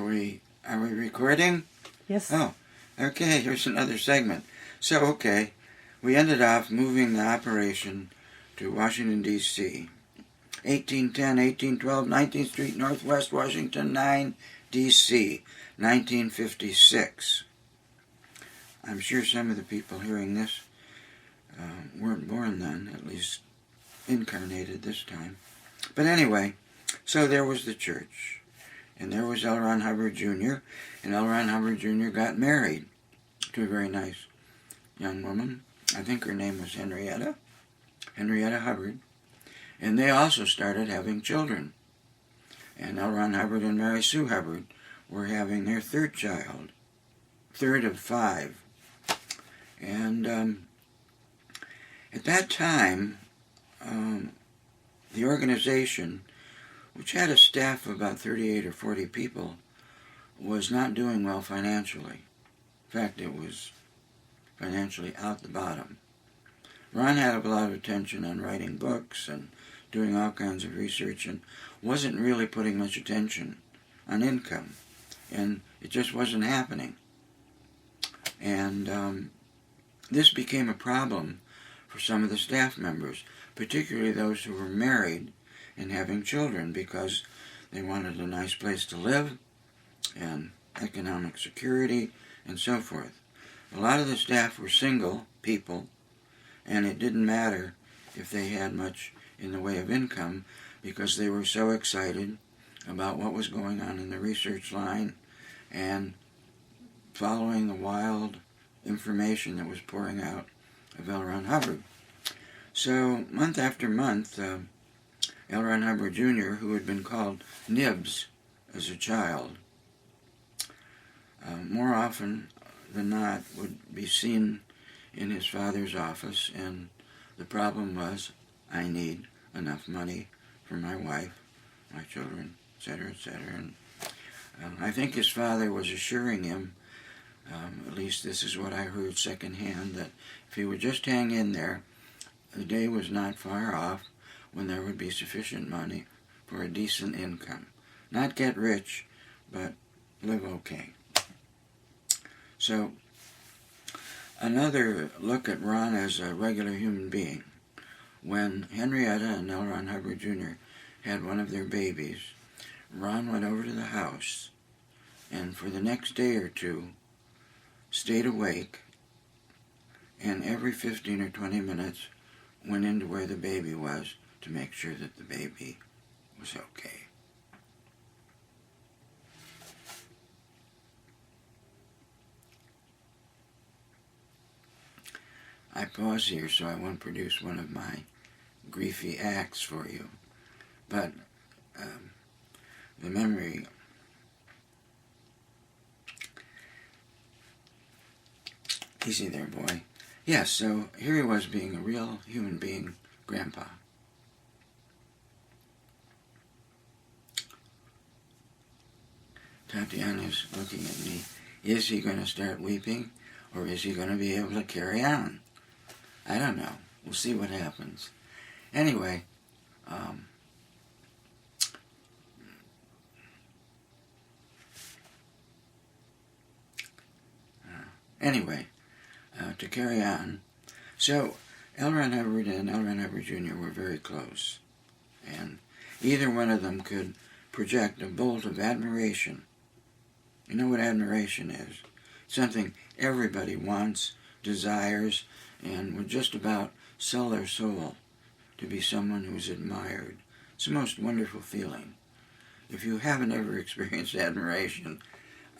Are we recording? Yes. Oh, okay, here's another segment. So, okay, we ended off moving the operation to Washington, D.C. 1810, 1812, 19th Street, Northwest Washington, 9, D.C., 1956. I'm sure some of the people hearing this weren't born then, at least incarnated this time. But anyway, so there was the church. And there was L. Ron Hubbard Jr., and L. Ron Hubbard Jr. got married to a very nice young woman. I think her name was Henrietta Hubbard. And they also started having children. And L. Ron Hubbard and Mary Sue Hubbard were having their third child, third of 5. And at that time, the organization, which had a staff of about 38 or 40 people, was not doing well financially. In fact, it was financially out the bottom. Ron had a lot of attention on writing books and doing all kinds of research and wasn't really putting much attention on income. And it just wasn't happening. And this became a problem for some of the staff members, particularly those who were married and having children, because they wanted a nice place to live and economic security and so forth. A lot of the staff were single people, and it didn't matter if they had much in the way of income because they were so excited about what was going on in the research line and following the wild information that was pouring out of L. Ron Hubbard. So month after month, L. Ron Hubbard Jr., who had been called Nibs as a child, more often than not would be seen in his father's office, and the problem was, I need enough money for my wife, my children, etc., etc. And I think his father was assuring him, at least this is what I heard secondhand, that if he would just hang in there, the day was not far off when there would be sufficient money for a decent income. Not get rich, but live okay. So, another look at Ron as a regular human being. When Henrietta and L. Ron Hubbard Jr. had one of their babies, Ron went over to the house and for the next day or two stayed awake, and every 15 or 20 minutes went into where the baby was to make sure that the baby was okay. I pause here so I won't produce one of my griefy acts for you, but the memory easy there, boy. Yes, so here he was being a real human being, Grandpa. Tatiana's looking at me. Is he going to start weeping, or is he going to be able to carry on? I don't know. We'll see what happens. Anyway, to carry on. So, L. Ron Hubbard and L. Ron Hubbard Jr. were very close, and either one of them could project a bolt of admiration. You know what admiration is? Something everybody wants, desires, and would just about sell their soul to be someone who's admired. It's the most wonderful feeling. If you haven't ever experienced admiration,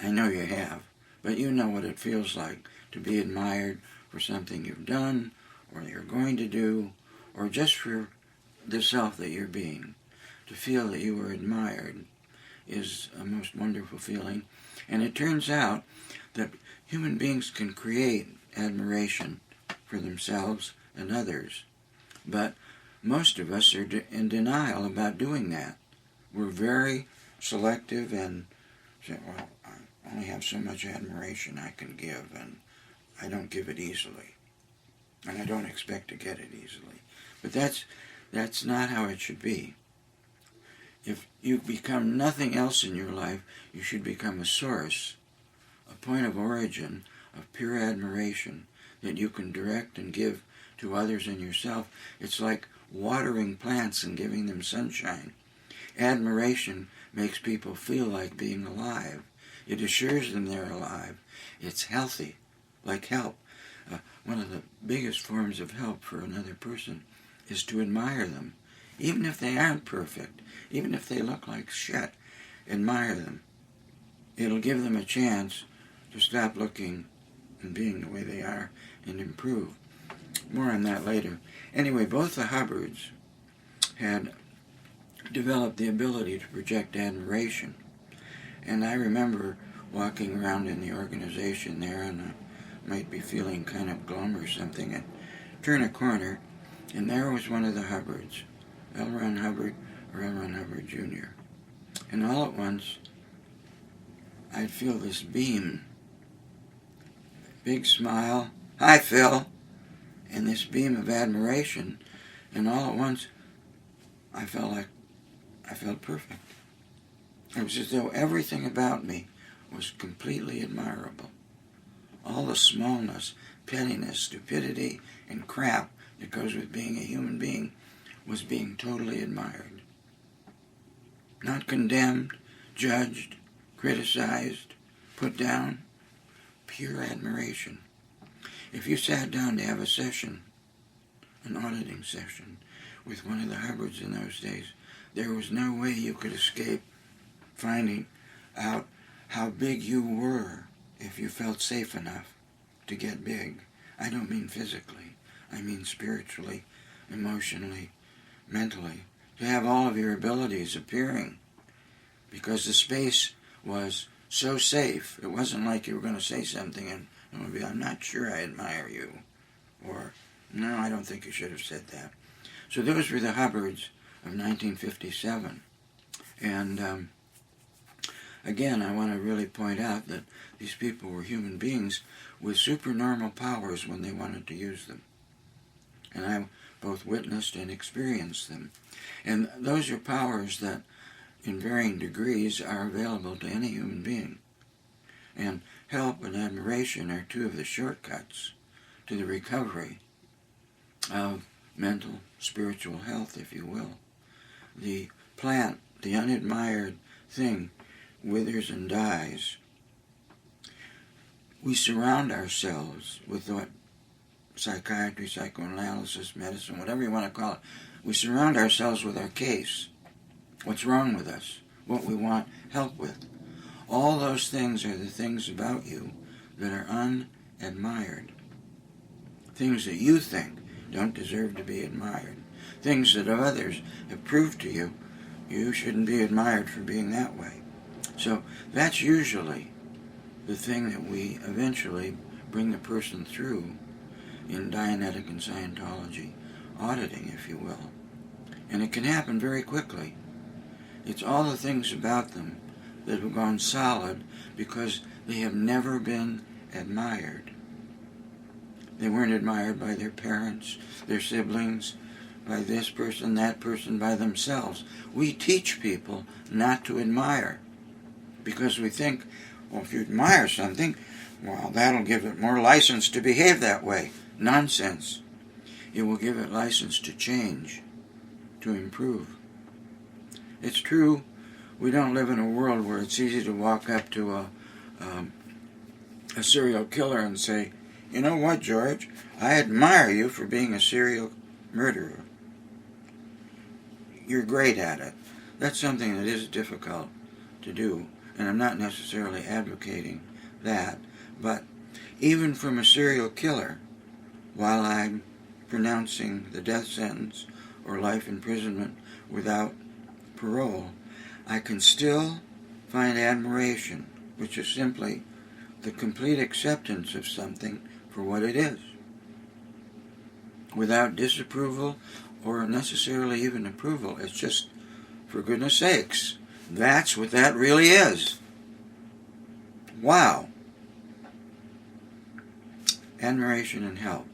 I know you have, but you know what it feels like to be admired for something you've done, or you're going to do, or just for the self that you're being. To feel that you were admired is a most wonderful feeling. And it turns out that human beings can create admiration for themselves and others. But most of us are in denial about doing that. We're very selective and say, well, I only have so much admiration I can give, and I don't give it easily. And I don't expect to get it easily. But that's not how it should be. If you become nothing else in your life, you should become a source, a point of origin of pure admiration that you can direct and give to others and yourself. It's like watering plants and giving them sunshine. Admiration makes people feel like being alive. It assures them they're alive. It's healthy, like help. One of the biggest forms of help for another person is to admire them. Even if they aren't perfect, even if they look like shit, admire them. It'll give them a chance to stop looking and being the way they are and improve. More on that later. Anyway, both the Hubbards had developed the ability to project admiration. And I remember walking around in the organization there, and I might be feeling kind of glum or something, and turn a corner, and there was one of the Hubbards, L. Ron Hubbard or L. Ron Hubbard Jr. And all at once, I'd feel this beam, big smile, "Hi, Phil," and this beam of admiration, and all at once, I felt perfect. It was as though everything about me was completely admirable. All the smallness, pettiness, stupidity, and crap that goes with being a human being was being totally admired. Not condemned, judged, criticized, put down. Pure admiration. If you sat down to have a session, an auditing session, with one of the Hubbards in those days, there was no way you could escape finding out how big you were if you felt safe enough to get big. I don't mean physically. I mean spiritually, emotionally, mentally. To have all of your abilities appearing. Because the space was so safe. It wasn't like you were going to say something and it would be, "I'm not sure I admire you." Or, "No, I don't think you should have said that." So those were the Hubbards of 1957. And again, I want to really point out that these people were human beings with supernormal powers when they wanted to use them. And I both witnessed and experienced them. And those are powers that, in varying degrees, are available to any human being. And help and admiration are two of the shortcuts to the recovery of mental, spiritual health, if you will. The plant, the unadmired thing, withers and dies. We surround ourselves with what psychiatry, psychoanalysis, medicine, whatever you want to call it, we surround ourselves with our case. What's wrong with us? What we want help with. All those things are the things about you that are unadmired. Things that you think don't deserve to be admired. Things that others have proved to you, you shouldn't be admired for being that way. So that's usually the thing that we eventually bring the person through in Dianetic and Scientology auditing, if you will. And it can happen very quickly. It's all the things about them that have gone solid because they have never been admired. They weren't admired by their parents, their siblings, by this person, that person, by themselves. We teach people not to admire because we think, well, if you admire something, well, that'll give it more license to behave that way. Nonsense. It will give it license to change, to improve. It's true, we don't live in a world where it's easy to walk up to a serial killer and say, "You know what, George? I admire you for being a serial murderer. You're great at it." That's something that is difficult to do, and I'm not necessarily advocating that. But even from a serial killer, while I'm pronouncing the death sentence or life imprisonment without parole, I can still find admiration, which is simply the complete acceptance of something for what it is, without disapproval or necessarily even approval. It's just, for goodness sakes, that's what that really is. Wow. Admiration and help.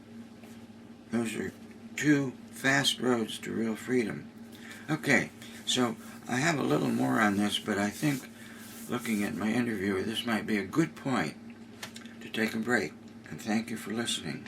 Those are two fast roads to real freedom. Okay, so I have a little more on this, but I think, looking at my interviewer, this might be a good point to take a break. And thank you for listening.